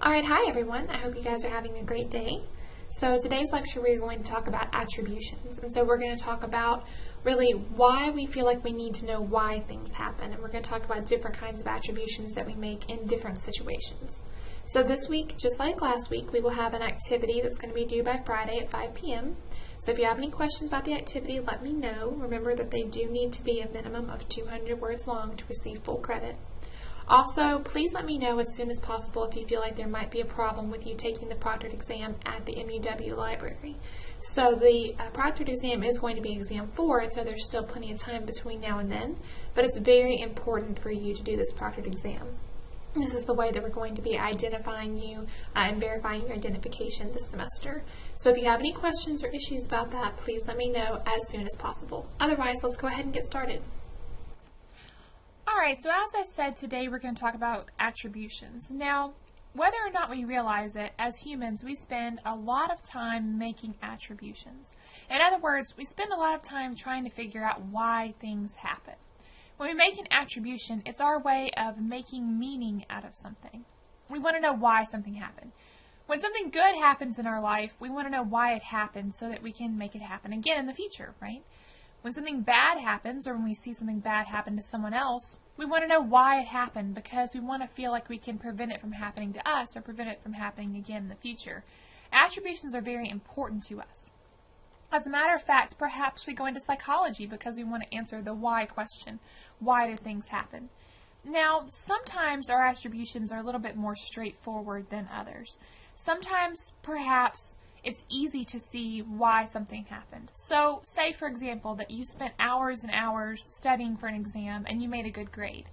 Alright, hi everyone. I hope you guys are having a great day. So today's lecture we're going to talk about attributions. And so we're going to talk about really why we feel like we need to know why things happen. And we're going to talk about different kinds of attributions that we make in different situations. So this week, just like last week, we will have an activity that's going to be due by Friday at 5 p.m. So if you have any questions about the activity, let me know. Remember that they do need to be a minimum of 200 words long to receive full credit. Also, please let me know as soon as possible if you feel like there might be a problem with you taking the proctored exam at the MUW library. So the proctored exam is going to be exam 4, and so there's still plenty of time between now and then, but it's very important for you to do this proctored exam. This is the way that we're going to be identifying you and verifying your identification this semester. So if you have any questions or issues about that, please let me know as soon as possible. Otherwise, let's go ahead and get started. Alright, so as I said, today we're going to talk about attributions. Now, whether or not we realize it, as humans, we spend a lot of time making attributions. In other words, we spend a lot of time trying to figure out why things happen. When we make an attribution, it's our way of making meaning out of something. We want to know why something happened. When something good happens in our life, we want to know why it happened so that we can make it happen again in the future, right? When something bad happens, or when we see something bad happen to someone else, we want to know why it happened because we want to feel like we can prevent it from happening to us or prevent it from happening again in the future. Attributions are very important to us. As a matter of fact, perhaps we go into psychology because we want to answer the why question. Why do things happen? Now, sometimes our attributions are a little bit more straightforward than others. Sometimes, perhaps, it's easy to see why something happened. So, say for example that you spent hours and hours studying for an exam and you made a good grade.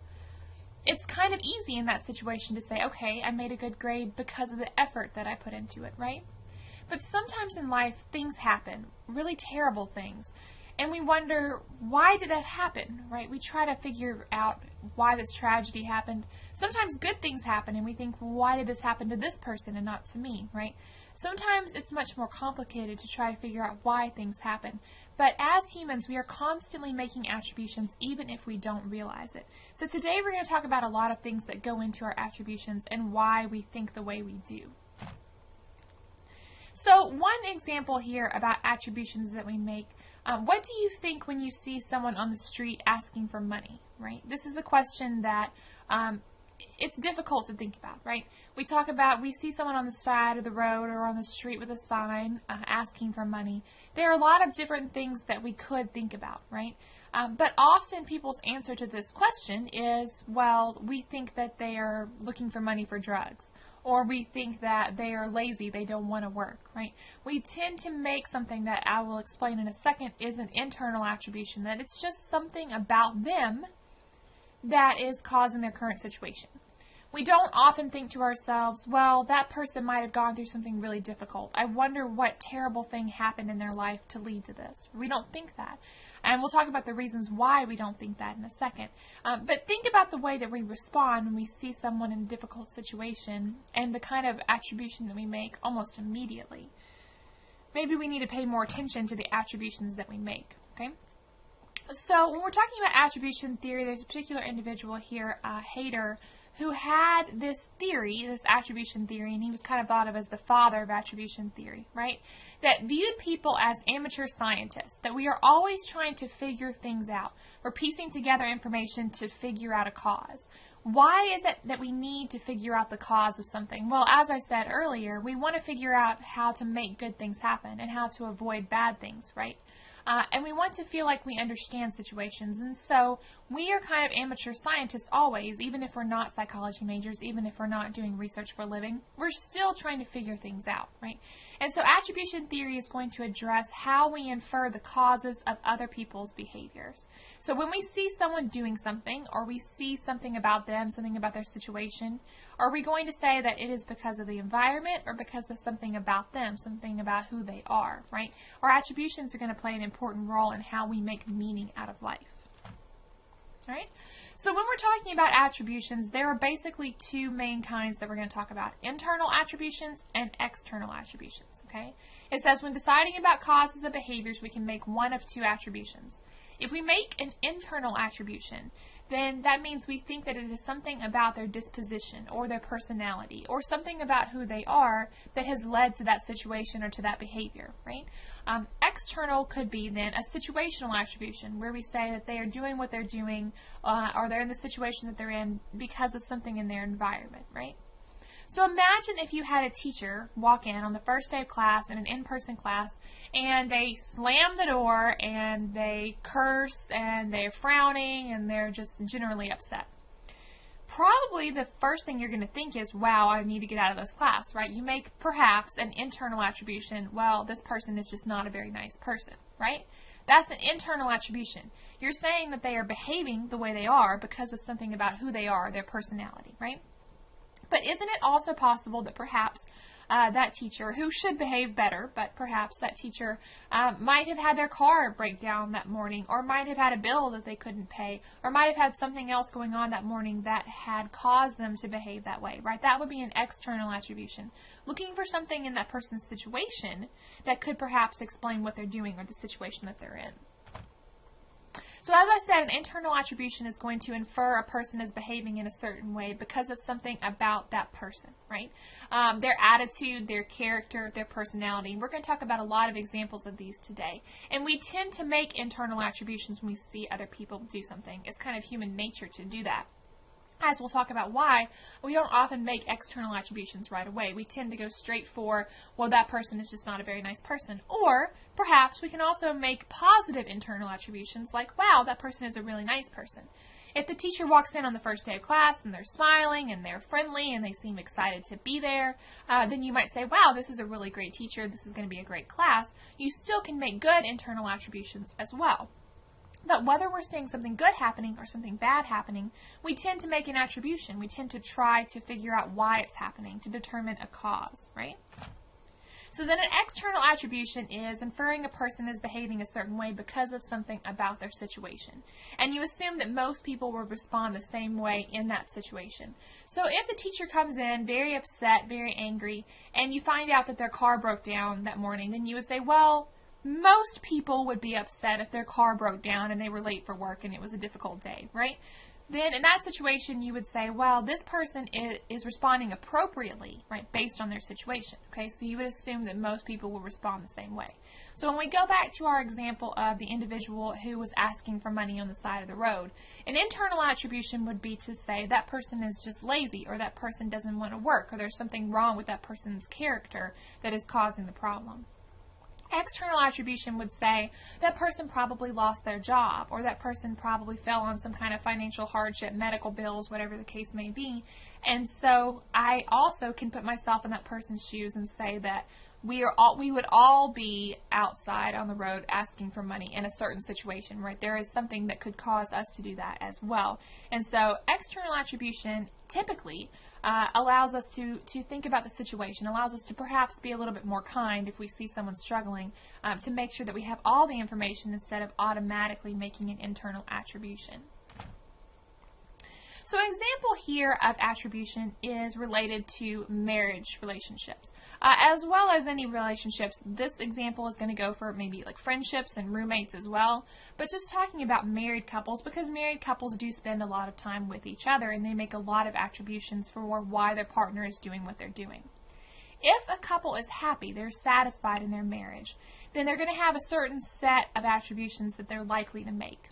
It's kind of easy in that situation to say, okay, I made a good grade because of the effort that I put into it, right? But sometimes in life things happen, really terrible things, and we wonder, why did that happen, right? We try to figure out why this tragedy happened. Sometimes good things happen and we think, well, why did this happen to this person and not to me, right? Sometimes it's much more complicated to try to figure out why things happen. But as humans, we are constantly making attributions even if we don't realize it. So today we're going to talk about a lot of things that go into our attributions and why we think the way we do. So one example here about attributions that we make, what do you think when you see someone on the street asking for money, right? This is a question that it's difficult to think about, right? We see someone on the side of the road or on the street with a sign asking for money. There are a lot of different things that we could think about, right? But often people's answer to this question is, well, we think that they are looking for money for drugs. Or we think that they are lazy, they don't want to work, right? We tend to make something that I will explain in a second is an internal attribution, that it's just something about them that is causing their current situation. We don't often think to ourselves, well, that person might have gone through something really difficult. I wonder what terrible thing happened in their life to lead to this. We don't think that. And we'll talk about the reasons why we don't think that in a second. But think about the way that we respond when we see someone in a difficult situation and the kind of attribution that we make almost immediately. Maybe we need to pay more attention to the attributions that we make, okay? So when we're talking about attribution theory, there's a particular individual here, Heider, who had this theory, this attribution theory, and he was kind of thought of as the father of attribution theory, right? That viewed people as amateur scientists, that we are always trying to figure things out. We're piecing together information to figure out a cause. Why is it that we need to figure out the cause of something? Well, as I said earlier, we want to figure out how to make good things happen and how to avoid bad things, right? And we want to feel like we understand situations. And so we are kind of amateur scientists always, even if we're not psychology majors, even if we're not doing research for a living. We're still trying to figure things out, right? And so attribution theory is going to address how we infer the causes of other people's behaviors. So when we see someone doing something, or we see something about them, something about their situation, are we going to say that it is because of the environment or because of something about them, something about who they are, right? Our attributions are going to play an important role in how we make meaning out of life. All right? So when we're talking about attributions, there are basically two main kinds that we're going to talk about: internal attributions and external attributions, okay? It says when deciding about causes of behaviors, we can make one of two attributions. If we make an internal attribution, then that means we think that it is something about their disposition or their personality or something about who they are that has led to that situation or to that behavior, right? External could be then a situational attribution where we say that they are doing what they're doing or they're in the situation that they're in because of something in their environment, right? So imagine if you had a teacher walk in on the first day of class in an in-person class and they slam the door and they curse and they're frowning and they're just generally upset. Probably the first thing you're going to think is, wow, I need to get out of this class, right? You make perhaps an internal attribution, well, this person is just not a very nice person, right? That's an internal attribution. You're saying that they are behaving the way they are because of something about who they are, their personality, right? But isn't it also possible that perhaps that teacher, who should behave better, but perhaps that teacher might have had their car break down that morning, or might have had a bill that they couldn't pay, or might have had something else going on that morning that had caused them to behave that way, right? That would be an external attribution. Looking for something in that person's situation that could perhaps explain what they're doing or the situation that they're in. So as I said, an internal attribution is going to infer a person is behaving in a certain way because of something about that person, right? Their attitude, their character, their personality. We're going to talk about a lot of examples of these today. And we tend to make internal attributions when we see other people do something. It's kind of human nature to do that. As we'll talk about why, we don't often make external attributions right away. We tend to go straight for, well, that person is just not a very nice person. Or perhaps we can also make positive internal attributions like, wow, that person is a really nice person. If the teacher walks in on the first day of class and they're smiling and they're friendly and they seem excited to be there, then you might say, wow, this is a really great teacher. This is going to be a great class. You still can make good internal attributions as well. But whether we're seeing something good happening or something bad happening, we tend to make an attribution. We tend to try to figure out why it's happening, to determine a cause, right? So then an external attribution is inferring a person is behaving a certain way because of something about their situation. And you assume that most people will respond the same way in that situation. So if the teacher comes in very upset, very angry, and you find out that their car broke down that morning, then you would say, well, most people would be upset if their car broke down and they were late for work and it was a difficult day, right? Then in that situation, you would say, well, this person is responding appropriately, right, based on their situation, okay? So you would assume that most people will respond the same way. So when we go back to our example of the individual who was asking for money on the side of the road, an internal attribution would be to say that person is just lazy, or that person doesn't want to work, or there's something wrong with that person's character that is causing the problem. External attribution would say that person probably lost their job, or that person probably fell on some kind of financial hardship, medical bills, whatever the case may be. And so I also can put myself in that person's shoes and say that we would all be outside on the road asking for money in a certain situation, right? There is something that could cause us to do that as well. And so external attribution typically allows us to think about the situation, allows us to perhaps be a little bit more kind if we see someone struggling, to make sure that we have all the information instead of automatically making an internal attribution. So an example here of attribution is related to marriage relationships. As well as any relationships, this example is going to go for maybe like friendships and roommates as well. But just talking about married couples, because married couples do spend a lot of time with each other and they make a lot of attributions for why their partner is doing what they're doing. If a couple is happy, they're satisfied in their marriage, then they're going to have a certain set of attributions that they're likely to make.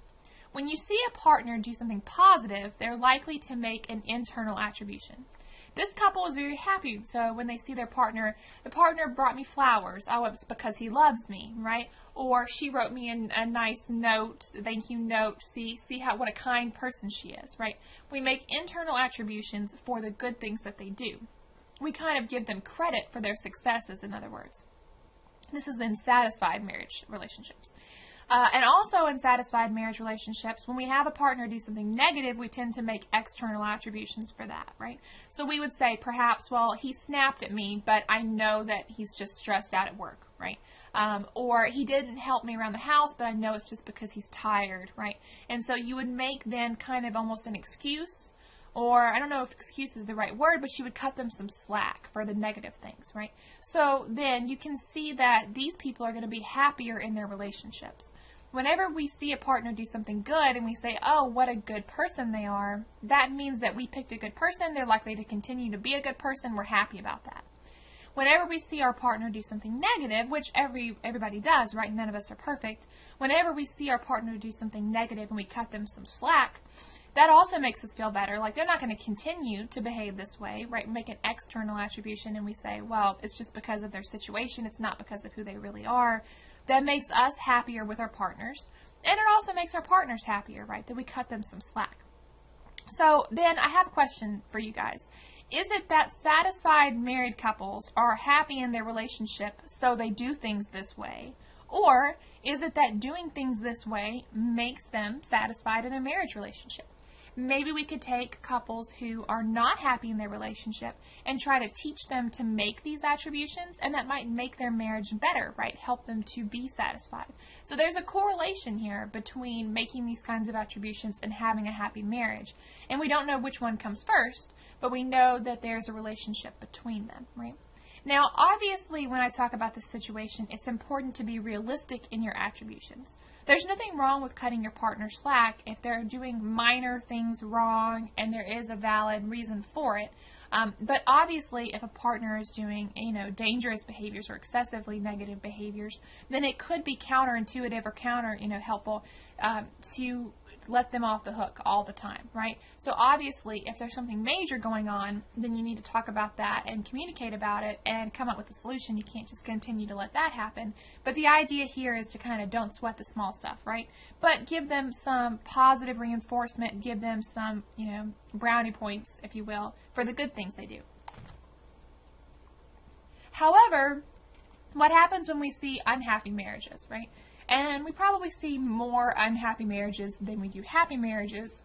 When you see a partner do something positive, they're likely to make an internal attribution. This couple is very happy, so when they see their partner, the partner brought me flowers. Oh, it's because he loves me, right? Or she wrote me a nice note, thank you note. See what a kind person she is, right? We make internal attributions for the good things that they do. We kind of give them credit for their successes, in other words. This is in satisfied marriage relationships. And also in satisfied marriage relationships, when we have a partner do something negative, we tend to make external attributions for that, right? So we would say perhaps, well, he snapped at me, but I know that he's just stressed out at work, right? Or he didn't help me around the house, but I know it's just because he's tired, right? And so you would make then kind of almost an excuse, or I don't know if excuse is the right word, but you would cut them some slack for the negative things, right? So then you can see that these people are going to be happier in their relationships. Whenever we see a partner do something good and we say, oh, what a good person they are, that means that we picked a good person. They're likely to continue to be a good person. We're happy about that. Whenever we see our partner do something negative, which everybody does, right? None of us are perfect. Whenever we see our partner do something negative and we cut them some slack, that also makes us feel better. Like, they're not going to continue to behave this way, right? We make an external attribution and we say, well, it's just because of their situation. It's not because of who they really are. That makes us happier with our partners. And it also makes our partners happier, right? That we cut them some slack. So then I have a question for you guys. Is it that satisfied married couples are happy in their relationship so they do things this way? Or is it that doing things this way makes them satisfied in their marriage relationship? Maybe we could take couples who are not happy in their relationship and try to teach them to make these attributions, and that might make their marriage better, right? Help them to be satisfied. So there's a correlation here between making these kinds of attributions and having a happy marriage. And we don't know which one comes first, but we know that there's a relationship between them, right? Now, obviously, when I talk about this situation, it's important to be realistic in your attributions. There's nothing wrong with cutting your partner slack if they're doing minor things wrong and there is a valid reason for it. But obviously, if a partner is doing, dangerous behaviors or excessively negative behaviors, then it could be counterintuitive or helpful to let them off the hook all the time, right? So obviously, if there's something major going on, then you need to talk about that and communicate about it and come up with a solution. You can't just continue to let that happen. But the idea here is to kind of don't sweat the small stuff, right? But give them some positive reinforcement, give them some, brownie points, if you will, for the good things they do. However, what happens when we see unhappy marriages, right? And we probably see more unhappy marriages than we do happy marriages.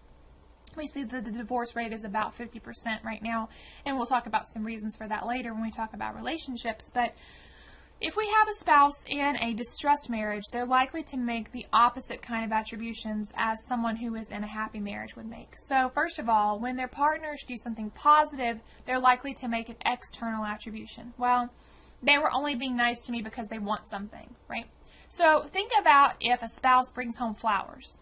We see that the divorce rate is about 50% right now, and we'll talk about some reasons for that later when we talk about relationships. But if we have a spouse in a distressed marriage, they're likely to make the opposite kind of attributions as someone who is in a happy marriage would make. So first of all, when their partners do something positive, they're likely to make an external attribution. Well, they were only being nice to me because they want something, right? So think about if a spouse brings home flowers.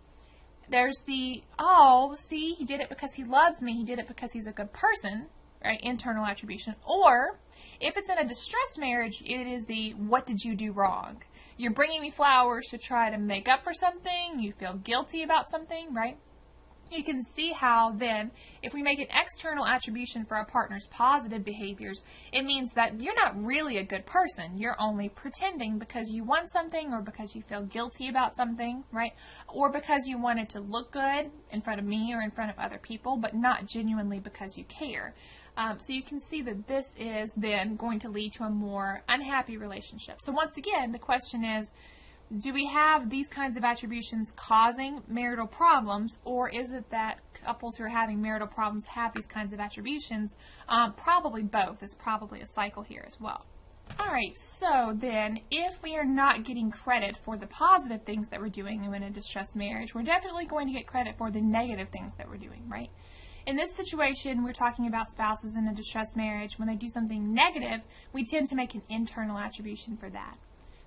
There's the, oh, see, he did it because he loves me. He did it because he's a good person, right? Internal attribution. Or if it's in a distressed marriage, it is the, what did you do wrong? You're bringing me flowers to try to make up for something. You feel guilty about something, right? You can see how then, if we make an external attribution for our partner's positive behaviors, it means that you're not really a good person. You're only pretending because you want something or because you feel guilty about something, right? Or because you want it to look good in front of me or in front of other people, but not genuinely because you care. So you can see that this is then going to lead to a more unhappy relationship. So once again, the question is, do we have these kinds of attributions causing marital problems, or is it that couples who are having marital problems have these kinds of attributions? Probably both. It's probably a cycle here as well. Alright, so then if we are not getting credit for the positive things that we're doing in a distressed marriage, we're definitely going to get credit for the negative things that we're doing, right? In this situation, we're talking about spouses in a distressed marriage. When they do something negative, we tend to make an internal attribution for that.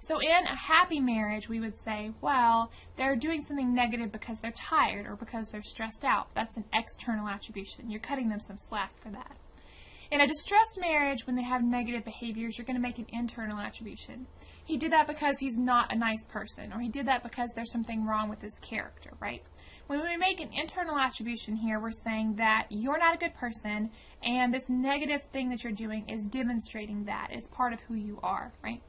So in a happy marriage, we would say, well, they're doing something negative because they're tired or because they're stressed out. That's an external attribution. You're cutting them some slack for that. In a distressed marriage, when they have negative behaviors, you're going to make an internal attribution. He did that because he's not a nice person, or he did that because there's something wrong with his character, right? When we make an internal attribution here, we're saying that you're not a good person, and this negative thing that you're doing is demonstrating that. It's part of who you are, right?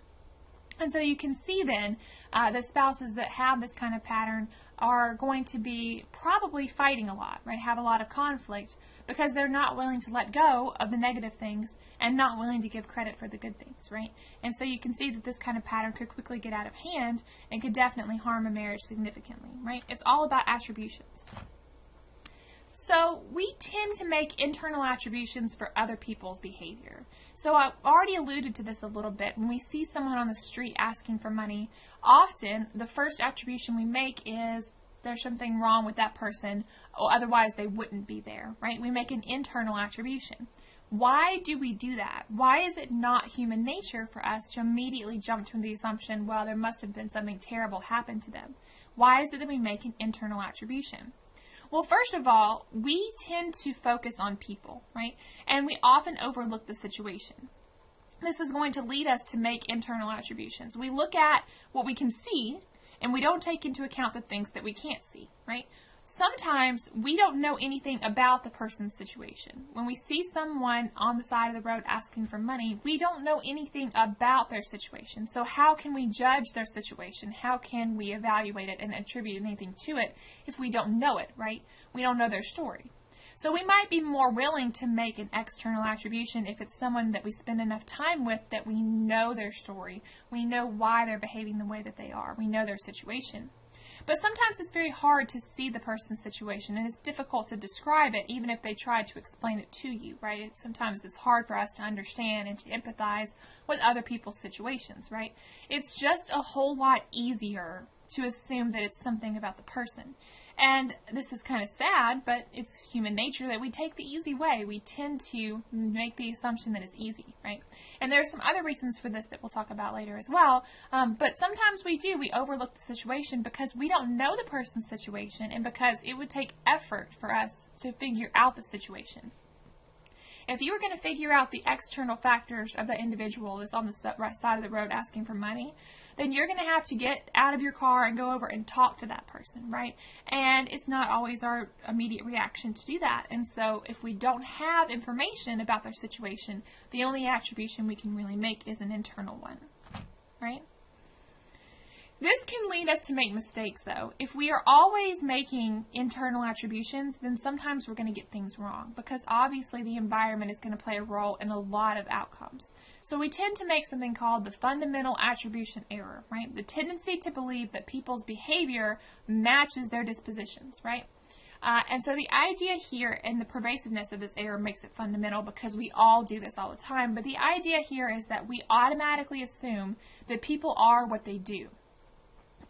And so you can see then that spouses that have this kind of pattern are going to be probably fighting a lot, right? Have a lot of conflict because they're not willing to let go of the negative things and not willing to give credit for the good things, right? And so you can see that this kind of pattern could quickly get out of hand and could definitely harm a marriage significantly, right? It's all about attributions. So we tend to make internal attributions for other people's behavior. So I've already alluded to this a little bit. When we see someone on the street asking for money, often the first attribution we make is there's something wrong with that person, or otherwise they wouldn't be there, right? We make an internal attribution. Why do we do that? Why is it not human nature for us to immediately jump to the assumption, well, there must have been something terrible happen to them? Why is it that we make an internal attribution? Well, first of all, we tend to focus on people, right? And we often overlook the situation. This is going to lead us to make internal attributions. We look at what we can see, and we don't take into account the things that we can't see, right? Sometimes we don't know anything about the person's situation. When we see someone on the side of the road asking for money, we don't know anything about their situation. So how can we judge their situation? How can we evaluate it and attribute anything to it if we don't know it, right? We don't know their story. So we might be more willing to make an external attribution if it's someone that we spend enough time with, that we know their story. We know why they're behaving the way that they are. We know their situation. But sometimes it's very hard to see the person's situation, and it's difficult to describe it even if they try to explain it to you, right? Sometimes it's hard for us to understand and to empathize with other people's situations, right? It's just a whole lot easier to assume that it's something about the person. And this is kind of sad, but it's human nature that we take the easy way. We tend to make the assumption that it's easy, right? And there are some other reasons for this that we'll talk about later as well. But sometimes we overlook the situation because we don't know the person's situation and because it would take effort for us to figure out the situation. If you were going to figure out the external factors of the individual that's on the right side of the road asking for money, then you're going to have to get out of your car and go over and talk to that person, right? And it's not always our immediate reaction to do that. And so if we don't have information about their situation, the only attribution we can really make is an internal one, right? This can lead us to make mistakes, though. If we are always making internal attributions, then sometimes we're going to get things wrong because obviously the environment is going to play a role in a lot of outcomes. So we tend to make something called the fundamental attribution error, right? The tendency to believe that people's behavior matches their dispositions, right? And so the idea here, and the pervasiveness of this error makes it fundamental because we all do this all the time, but the idea here is that we automatically assume that people are what they do.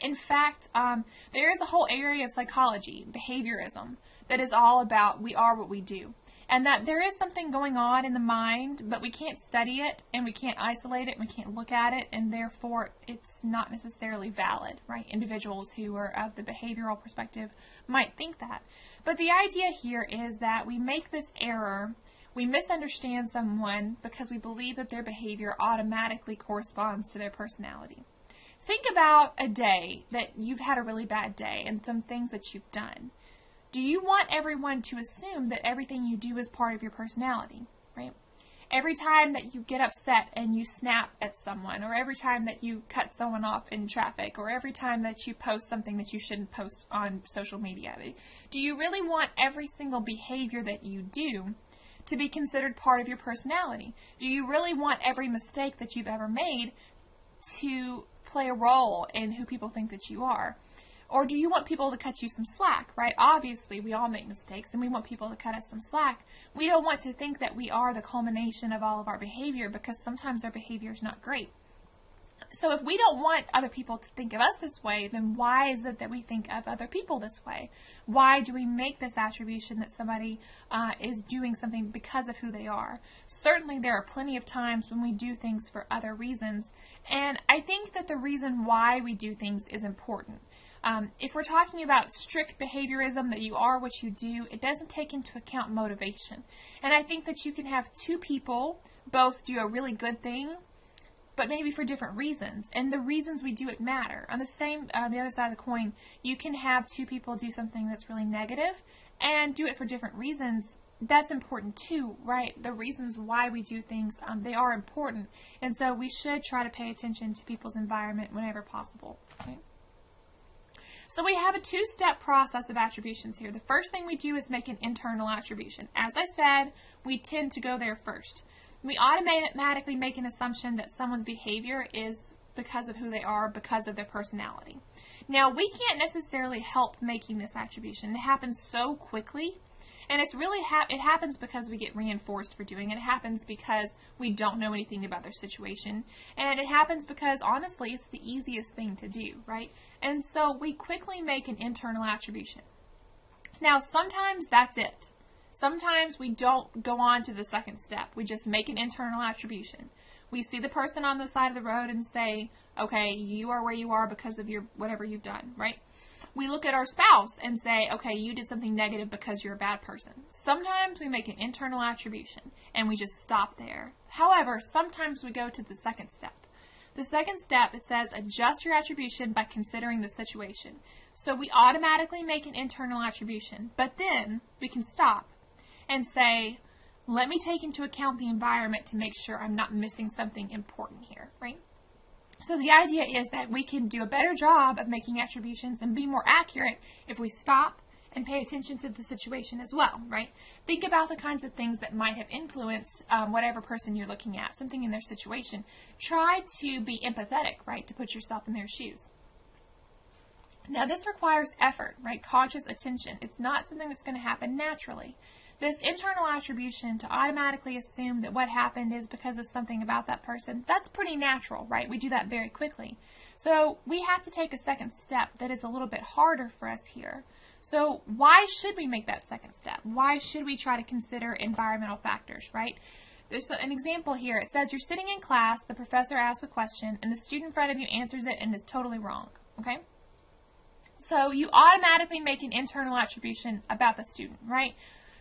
In fact, there is a whole area of psychology, behaviorism, that is all about we are what we do. And that there is something going on in the mind, but we can't study it, and we can't isolate it, and we can't look at it, and therefore it's not necessarily valid, right? Individuals who are of the behavioral perspective might think that. But the idea here is that we make this error, we misunderstand someone because we believe that their behavior automatically corresponds to their personality. Think about a day that you've had a really bad day and some things that you've done. Do you want everyone to assume that everything you do is part of your personality, right? Every time that you get upset and you snap at someone, or every time that you cut someone off in traffic, or every time that you post something that you shouldn't post on social media, do you really want every single behavior that you do to be considered part of your personality? Do you really want every mistake that you've ever made to play a role in who people think that you are? Or do you want people to cut you some slack, right? Obviously, we all make mistakes, and we want people to cut us some slack. We don't want to think that we are the culmination of all of our behavior because sometimes our behavior is not great. So if we don't want other people to think of us this way, then why is it that we think of other people this way? Why do we make this attribution that somebody is doing something because of who they are? Certainly there are plenty of times when we do things for other reasons, and I think that the reason why we do things is important. If we're talking about strict behaviorism, that you are what you do, it doesn't take into account motivation. And I think that you can have two people both do a really good thing, but maybe for different reasons. And the reasons we do it matter. On the other side of the coin, you can have two people do something that's really negative and do it for different reasons. That's important too, right? The reasons why we do things, they are important. And so we should try to pay attention to people's environment whenever possible, right? So we have a two-step process of attributions here. The first thing we do is make an internal attribution. As I said, we tend to go there first. We automatically make an assumption that someone's behavior is because of who they are, because of their personality. Now, we can't necessarily help making this attribution. It happens so quickly, and it happens because we get reinforced for doing it. It happens because we don't know anything about their situation, and it happens because, honestly, it's the easiest thing to do, right? And so we quickly make an internal attribution. Now, sometimes that's it. Sometimes we don't go on to the second step. We just make an internal attribution. We see the person on the side of the road and say, okay, you are where you are because of whatever you've done, right? we look at our spouse and say, okay, you did something negative because you're a bad person. Sometimes we make an internal attribution and we just stop there. However, sometimes we go to the second step. The second step, it says, adjust your attribution by considering the situation. So we automatically make an internal attribution, but then we can stop and say, let me take into account the environment to make sure I'm not missing something important here, right? So the idea is that we can do a better job of making attributions and be more accurate if we stop and pay attention to the situation as well, right? Think about the kinds of things that might have influenced whatever person you're looking at, something in their situation. Try to be empathetic, right, to put yourself in their shoes. Now, this requires effort, right, conscious attention. It's not something that's going to happen naturally. This internal attribution, to automatically assume that what happened is because of something about that person, that's pretty natural, right? We do that very quickly. So we have to take a second step that is a little bit harder for us here. So why should we make that second step? Why should we try to consider environmental factors, right? There's an example here. It says you're sitting in class, the professor asks a question, and the student in front of you answers it and is totally wrong, okay? So you automatically make an internal attribution about the student, right?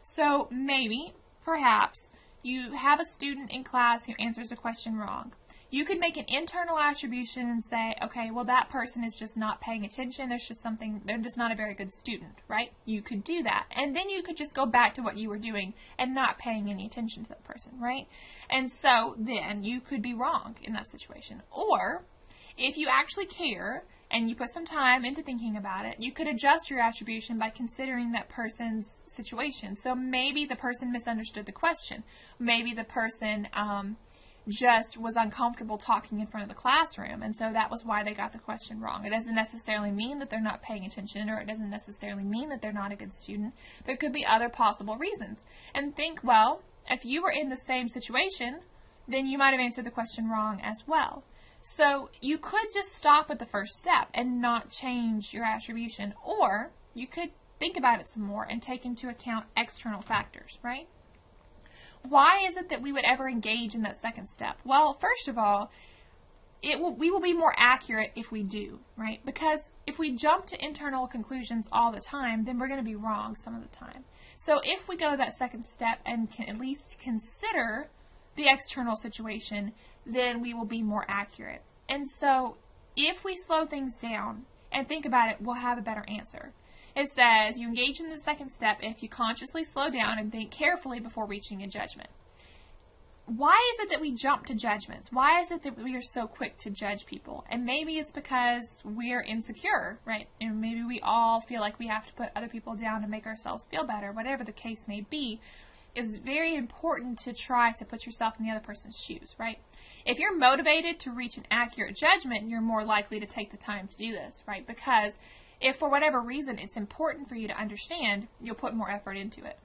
So maybe, perhaps, you have a student in class who answers a question wrong. You could make an internal attribution and say, okay, well, that person is just not paying attention. There's just something, they're just not a very good student, right? You could do that. And then you could just go back to what you were doing and not paying any attention to that person, right? And so then you could be wrong in that situation. Or if you actually care and you put some time into thinking about it, you could adjust your attribution by considering that person's situation. So maybe the person misunderstood the question. Maybe the person just was uncomfortable talking in front of the classroom, and so that was why they got the question wrong. It doesn't necessarily mean that they're not paying attention, or it doesn't necessarily mean that they're not a good student. There could be other possible reasons. And think, well, if you were in the same situation, then you might have answered the question wrong as well. So you could just stop at the first step and not change your attribution, or you could think about it some more and take into account external factors, right? Why is it that we would ever engage in that second step? Well, first of all, we will be more accurate if we do, right? Because if we jump to internal conclusions all the time, then we're going to be wrong some of the time. So if we go that second step and can at least consider the external situation, then we will be more accurate. And so if we slow things down and think about it, we'll have a better answer. It says you engage in the second step if you consciously slow down and think carefully before reaching a judgment. Why is it that we jump to judgments? Why is it that we are so quick to judge people? And maybe it's because we're insecure, right? And maybe we all feel like we have to put other people down to make ourselves feel better. Whatever the case may be, it's very important to try to put yourself in the other person's shoes, right? If you're motivated to reach an accurate judgment, you're more likely to take the time to do this, right? Because if for whatever reason it's important for you to understand, you'll put more effort into it.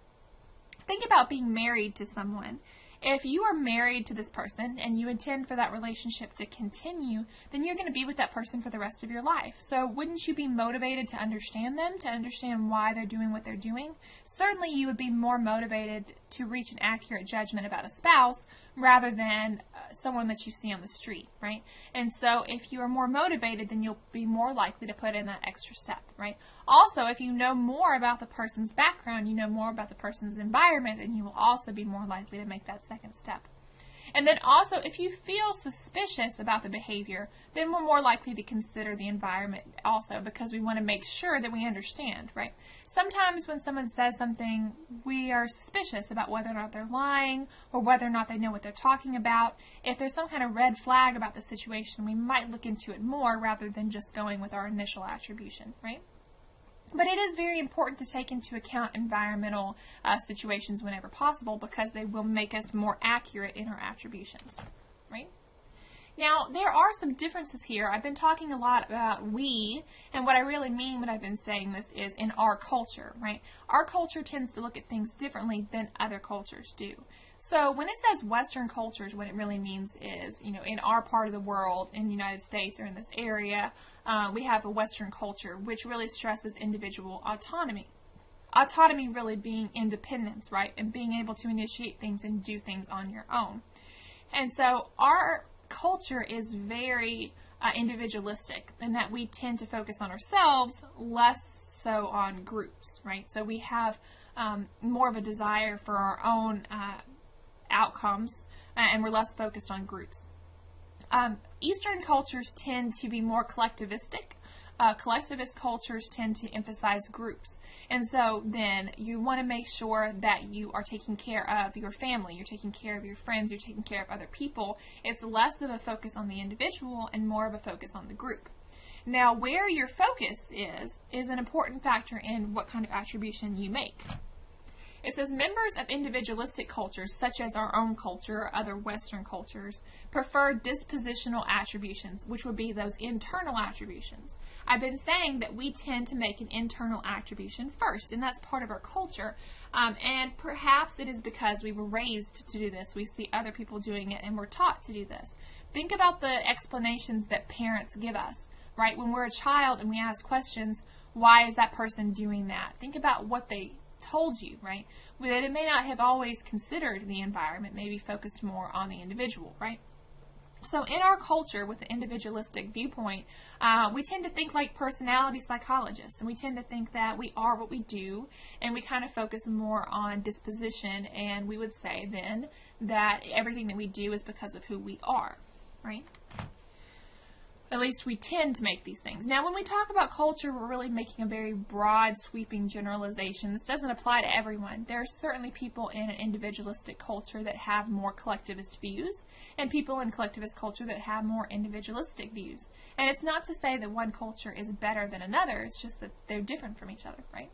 Think about being married to someone. If you are married to this person and you intend for that relationship to continue, then you're going to be with that person for the rest of your life. So wouldn't you be motivated to understand them, to understand why they're doing what they're doing? Certainly you would be more motivated to reach an accurate judgment about a spouse rather than someone that you see on the street, right? And so if you are more motivated, then you'll be more likely to put in that extra step, right? Also, if you know more about the person's background, you know more about the person's environment, then you will also be more likely to make that second step. And then also, if you feel suspicious about the behavior, then we're more likely to consider the environment also, because we want to make sure that we understand, right? Sometimes when someone says something, we are suspicious about whether or not they're lying or whether or not they know what they're talking about. If there's some kind of red flag about the situation, we might look into it more rather than just going with our initial attribution, right? But it is very important to take into account environmental situations whenever possible, because they will make us more accurate in our attributions, right? Now, there are some differences here. I've been talking a lot about we, and what I really mean when I've been saying this is in our culture, right? Our culture tends to look at things differently than other cultures do. So when it says Western cultures, what it really means is, you know, in our part of the world, in the United States or in this area, we have a Western culture which really stresses individual autonomy. Autonomy really being independence, right? And being able to initiate things and do things on your own. And so our culture is very individualistic, and that we tend to focus on ourselves, less so on groups, right? So we have more of a desire for our own outcomes, and we're less focused on groups. Eastern cultures tend to be more collectivistic. Collectivist cultures tend to emphasize groups. And so then you want to make sure that you are taking care of your family, you're taking care of your friends, you're taking care of other people. It's less of a focus on the individual and more of a focus on the group. Now, where your focus is an important factor in what kind of attribution you make. It says members of individualistic cultures, such as our own culture or other Western cultures, prefer dispositional attributions, which would be those internal attributions. I've been saying that we tend to make an internal attribution first, and that's part of our culture. And perhaps it is because we were raised to do this. We see other people doing it, and we're taught to do this. Think about the explanations that parents give us, right? When we're a child and we ask questions, why is that person doing that? Think about what they told you, right? That it may not have always considered the environment, maybe focused more on the individual, right? So in our culture, with the individualistic viewpoint, we tend to think like personality psychologists, and we tend to think that we are what we do, and we kind of focus more on disposition, and we would say then that everything that we do is because of who we are, right? At least we tend to make these things. Now, when we talk about culture, we're really making a very broad, sweeping generalization. This doesn't apply to everyone. There are certainly people in an individualistic culture that have more collectivist views, and people in collectivist culture that have more individualistic views. And it's not to say that one culture is better than another. It's just that they're different from each other, right?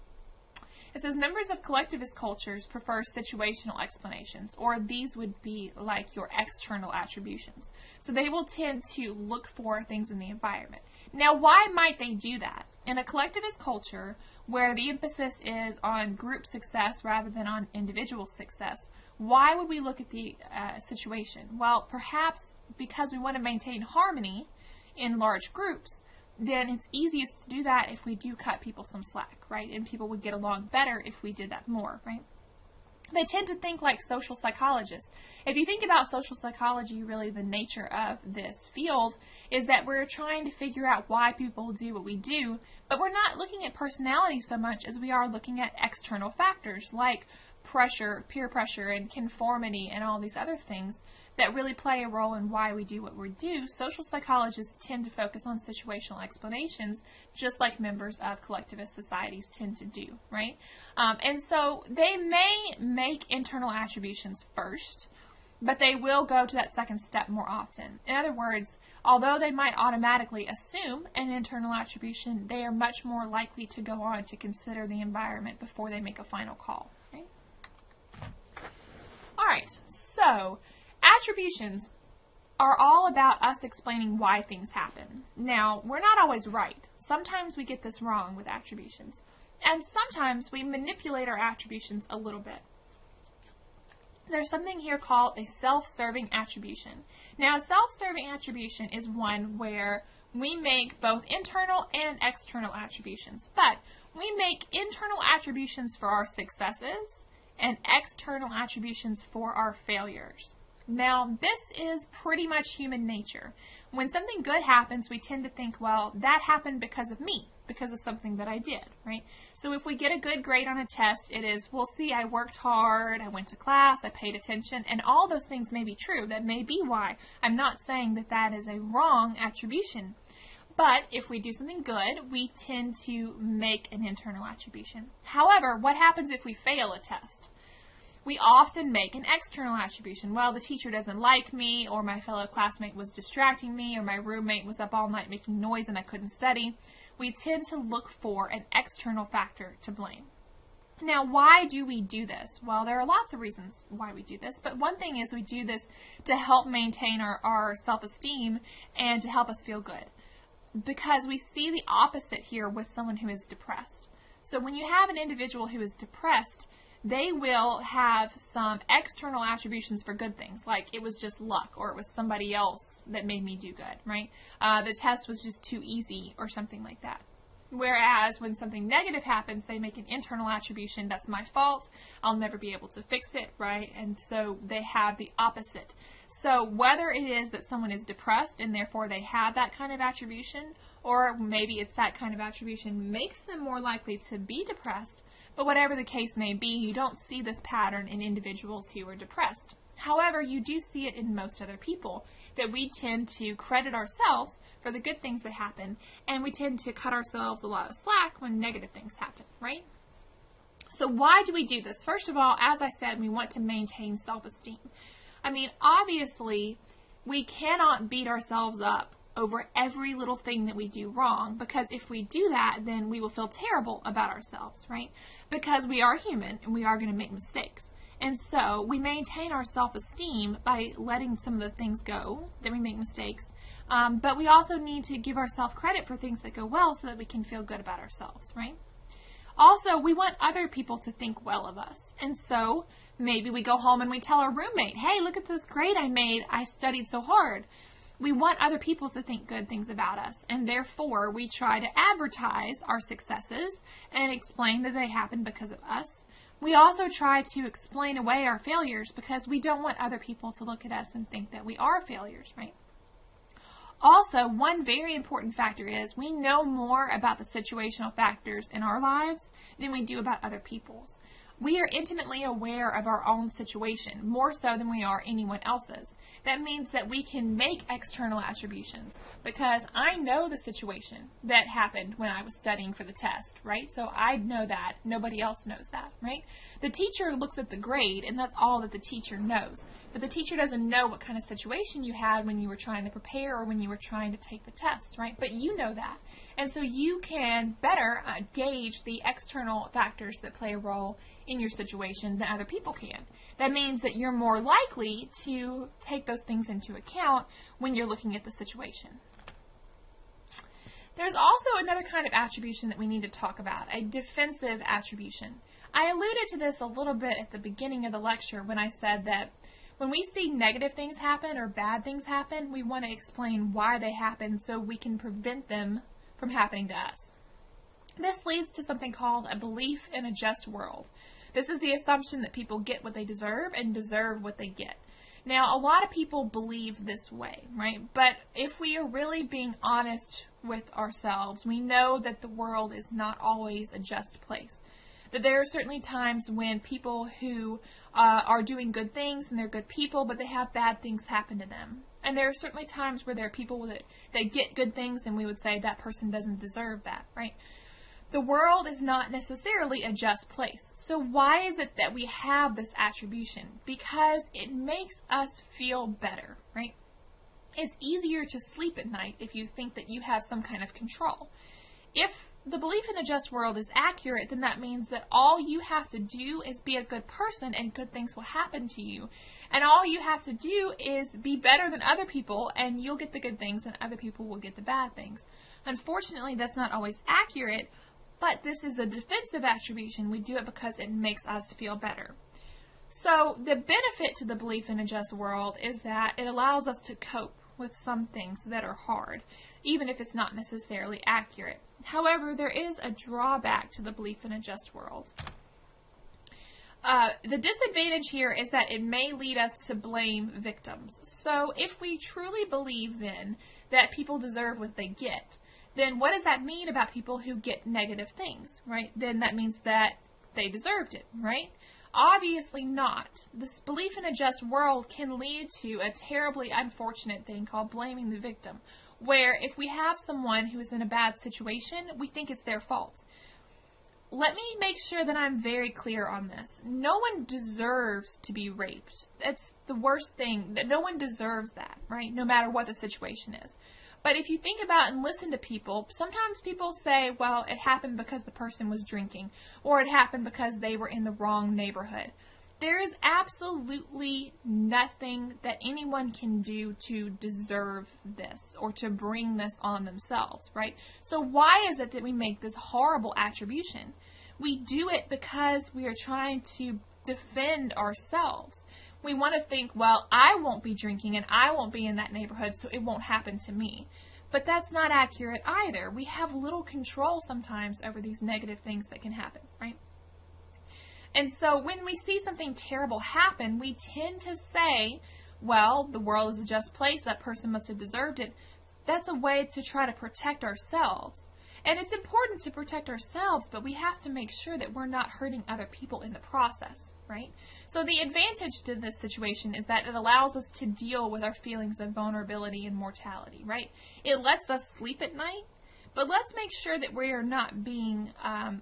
It says members of collectivist cultures prefer situational explanations, or these would be like your external attributions. So they will tend to look for things in the environment. Now, why might they do that? In a collectivist culture, where the emphasis is on group success rather than on individual success, why would we look at the situation? Well, perhaps because we want to maintain harmony in large groups, then it's easiest to do that if we do cut people some slack, right? And people would get along better if we did that more, right? They tend to think like social psychologists. If you think about social psychology, really the nature of this field is that we're trying to figure out why people do what we do, but we're not looking at personality so much as we are looking at external factors like pressure, peer pressure, and conformity, and all these other things that really play a role in why we do what we do. Social psychologists tend to focus on situational explanations, just like members of collectivist societies tend to do, right? And so they may make internal attributions first, but they will go to that second step more often. In other words, although they might automatically assume an internal attribution, they are much more likely to go on to consider the environment before they make a final call. Right? All right, so attributions are all about us explaining why things happen. Now, we're not always right. Sometimes we get this wrong with attributions, and sometimes we manipulate our attributions a little bit. There's something here called a self-serving attribution. Now, a self-serving attribution is one where we make both internal and external attributions, but we make internal attributions for our successes and external attributions for our failures. Now, this is pretty much human nature. When something good happens, we tend to think, well, that happened because of me, because of something that I did, right? So if we get a good grade on a test, it is, well, see, I worked hard, I went to class, I paid attention, and all those things may be true. That may be why. I'm not saying that that is a wrong attribution. But if we do something good, we tend to make an internal attribution. However, what happens if we fail a test? We often make an external attribution. Well, the teacher doesn't like me, or my fellow classmate was distracting me, or my roommate was up all night making noise and I couldn't study. We tend to look for an external factor to blame. Now, why do we do this? Well, there are lots of reasons why we do this, but one thing is we do this to help maintain our self-esteem and to help us feel good. Because we see the opposite here with someone who is depressed. So when you have an individual who is depressed, they will have some external attributions for good things, like it was just luck, or it was somebody else that made me do good, right? The test was just too easy, or something like that. Whereas when something negative happens, they make an internal attribution, that's my fault, I'll never be able to fix it, right? And so they have the opposite So whether it is that someone is depressed and therefore they have that kind of attribution, or maybe it's that kind of attribution makes them more likely to be depressed, but whatever the case may be, you don't see this pattern in individuals who are depressed. However, you do see it in most other people, that we tend to credit ourselves for the good things that happen, and we tend to cut ourselves a lot of slack when negative things happen, right? So why do we do this? First of all, as I said, we want to maintain self-esteem. I mean, obviously, we cannot beat ourselves up over every little thing that we do wrong, because if we do that, then we will feel terrible about ourselves, right? Because we are human and we are going to make mistakes. And so we maintain our self-esteem by letting some of the things go that we make mistakes, but we also need to give ourselves credit for things that go well so that we can feel good about ourselves, right? Also, we want other people to think well of us, and so maybe we go home and we tell our roommate, hey, look at this grade I made, I studied so hard. We want other people to think good things about us, and therefore we try to advertise our successes and explain that they happened because of us. We also try to explain away our failures because we don't want other people to look at us and think that we are failures, right? Also, one very important factor is we know more about the situational factors in our lives than we do about other people's. We are intimately aware of our own situation, more so than we are anyone else's. That means that we can make external attributions because I know the situation that happened when I was studying for the test, right? So I know that. Nobody else knows that, right? The teacher looks at the grade, and that's all that the teacher knows. But the teacher doesn't know what kind of situation you had when you were trying to prepare or when you were trying to take the test, right? But you know that. And so you can better gauge the external factors that play a role in your situation than other people can. That means that you're more likely to take those things into account when you're looking at the situation. There's also another kind of attribution that we need to talk about, a defensive attribution. I alluded to this a little bit at the beginning of the lecture when I said that when we see negative things happen or bad things happen, we want to explain why they happen so we can prevent them from happening to us. This leads to something called a belief in a just world. This is the assumption that people get what they deserve and deserve what they get. Now, a lot of people believe this way, right? But if we are really being honest with ourselves, we know that the world is not always a just place. That there are certainly times when people who are doing good things and they're good people, but they have bad things happen to them. And there are certainly times where there are people that get good things and we would say that person doesn't deserve that, right? The world is not necessarily a just place. So why is it that we have this attribution? Because it makes us feel better, right? It's easier to sleep at night if you think that you have some kind of control. If the belief in a just world is accurate, then that means that all you have to do is be a good person and good things will happen to you. And all you have to do is be better than other people and you'll get the good things and other people will get the bad things. Unfortunately, that's not always accurate, but this is a defensive attribution. We do it because it makes us feel better. So the benefit to the belief in a just world is that it allows us to cope with some things that are hard, even if it's not necessarily accurate. However, there is a drawback to the belief in a just world. The disadvantage here is that it may lead us to blame victims. So if we truly believe then that people deserve what they get, then what does that mean about people who get negative things, right? Then that means that they deserved it, right? Obviously not. This belief in a just world can lead to a terribly unfortunate thing called blaming the victim, where if we have someone who is in a bad situation, we think it's their fault. Let me make sure that I'm very clear on this. No one deserves to be raped. That's the worst thing. No one deserves that, right? No matter what the situation is. But if you think about and listen to people, sometimes people say, well, it happened because the person was drinking, or it happened because they were in the wrong neighborhood. There is absolutely nothing that anyone can do to deserve this or to bring this on themselves, right? So why is it that we make this horrible attribution? We do it because we are trying to defend ourselves. We want to think, well, I won't be drinking and I won't be in that neighborhood, so it won't happen to me. But that's not accurate either. We have little control sometimes over these negative things that can happen, right? And so when we see something terrible happen, we tend to say, well, the world is a just place, that person must have deserved it. That's a way to try to protect ourselves. And it's important to protect ourselves, but we have to make sure that we're not hurting other people in the process, right? So the advantage to this situation is that it allows us to deal with our feelings of vulnerability and mortality, right? It lets us sleep at night, but let's make sure that we are not being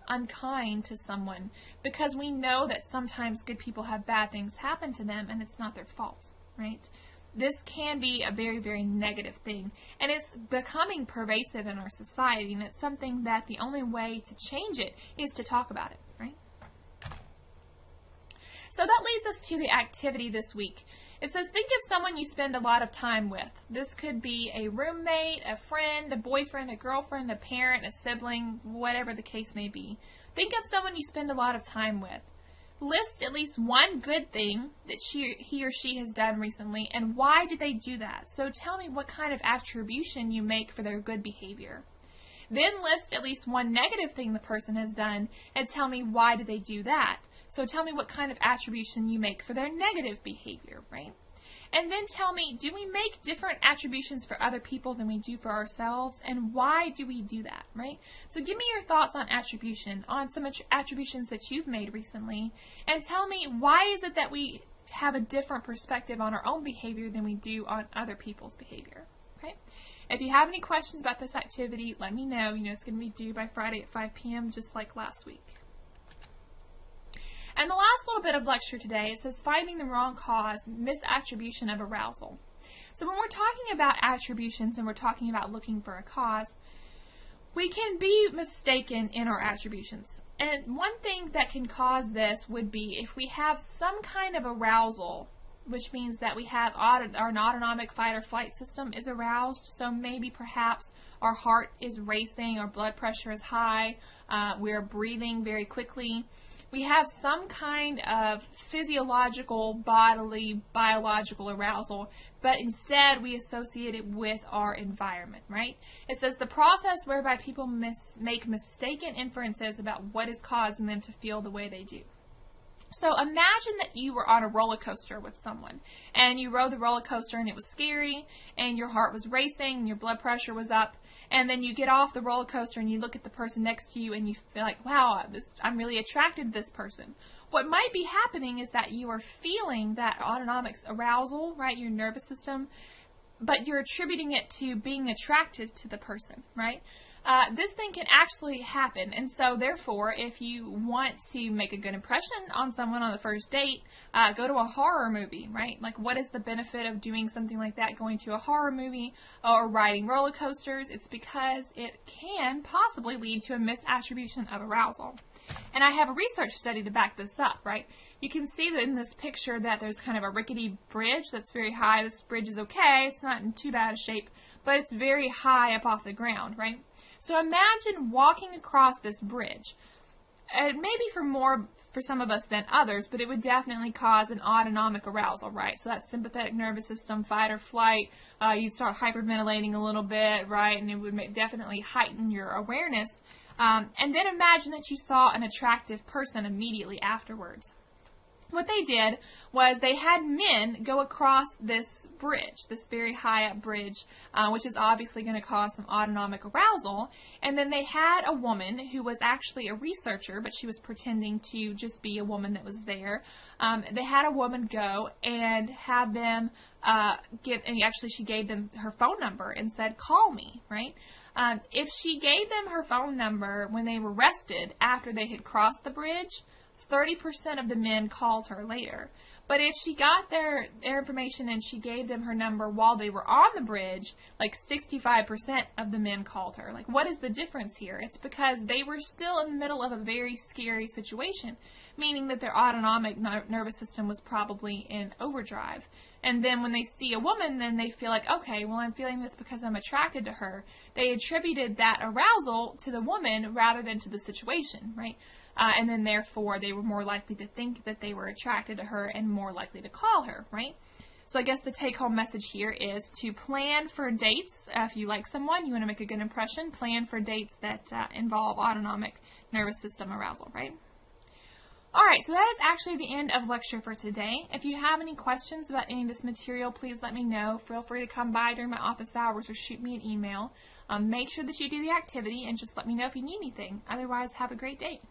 unkind to someone, because we know that sometimes good people have bad things happen to them and it's not their fault, right? This can be a very, very negative thing, and it's becoming pervasive in our society, and it's something that the only way to change it is to talk about it, right? So that leads us to the activity this week. It says, think of someone you spend a lot of time with. This could be a roommate, a friend, a boyfriend, a girlfriend, a parent, a sibling, whatever the case may be. Think of someone you spend a lot of time with. List at least one good thing that he or she has done recently, and why did they do that? So tell me what kind of attribution you make for their good behavior. Then list at least one negative thing the person has done, and tell me why did they do that. So tell me what kind of attribution you make for their negative behavior, right? And then tell me, do we make different attributions for other people than we do for ourselves? And why do we do that, right? So give me your thoughts on attribution, on some attributions that you've made recently. And tell me, why is it that we have a different perspective on our own behavior than we do on other people's behavior, okay? If you have any questions about this activity, let me know. You know it's going to be due by Friday at 5 p.m. just like last week. And the last little bit of lecture today, it says finding the wrong cause, misattribution of arousal. So when we're talking about attributions and we're talking about looking for a cause, we can be mistaken in our attributions. And one thing that can cause this would be if we have some kind of arousal, which means that we have our autonomic fight or flight system is aroused. So maybe perhaps our heart is racing, our blood pressure is high, we're breathing very quickly. We have some kind of physiological, bodily, biological arousal, but instead we associate it with our environment, right? It says the process whereby people make mistaken inferences about what is causing them to feel the way they do. So imagine that you were on a roller coaster with someone, and you rode the roller coaster and it was scary, and your heart was racing, and your blood pressure was up, and then you get off the roller coaster and you look at the person next to you and you feel like, wow, I'm really attracted to this person. What might be happening is that you are feeling that autonomic arousal, right, your nervous system, but you're attributing it to being attracted to the person, right? This thing can actually happen, and so therefore, if you want to make a good impression on someone on the first date, go to a horror movie, right? Like, what is the benefit of doing something like that, going to a horror movie or riding roller coasters? It's because it can possibly lead to a misattribution of arousal. And I have a research study to back this up, right? You can see that in this picture that there's kind of a rickety bridge that's very high. This bridge is okay. It's not in too bad a shape, but it's very high up off the ground, right? So imagine walking across this bridge. It may be for some of us than others, but it would definitely cause an autonomic arousal, right? So that sympathetic nervous system, fight or flight, you'd start hyperventilating a little bit, right? And it would definitely heighten your awareness. And then imagine that you saw an attractive person immediately afterwards. What they did was they had men go across this bridge, this very high up bridge, which is obviously going to cause some autonomic arousal. And then they had a woman who was actually a researcher, but she was pretending to just be a woman that was there. They had a woman go and have them she gave them her phone number and said, call me, right? If she gave them her phone number when they were arrested after they had crossed the bridge, 30% of the men called her later. But if she got their information and she gave them her number while they were on the bridge, like 65% of the men called her. Like, what is the difference here? It's because they were still in the middle of a very scary situation, meaning that their autonomic nervous system was probably in overdrive. And then when they see a woman, then they feel like, okay, well, I'm feeling this because I'm attracted to her. They attributed that arousal to the woman rather than to the situation, right? And then therefore they were more likely to think that they were attracted to her and more likely to call her, right? So I guess the take-home message here is to plan for dates. If you like someone, you want to make a good impression, plan for dates that involve autonomic nervous system arousal, right? All right, so that is actually the end of lecture for today. If you have any questions about any of this material, please let me know. Feel free to come by during my office hours or shoot me an email. Make sure that you do the activity and just let me know if you need anything. Otherwise, have a great day.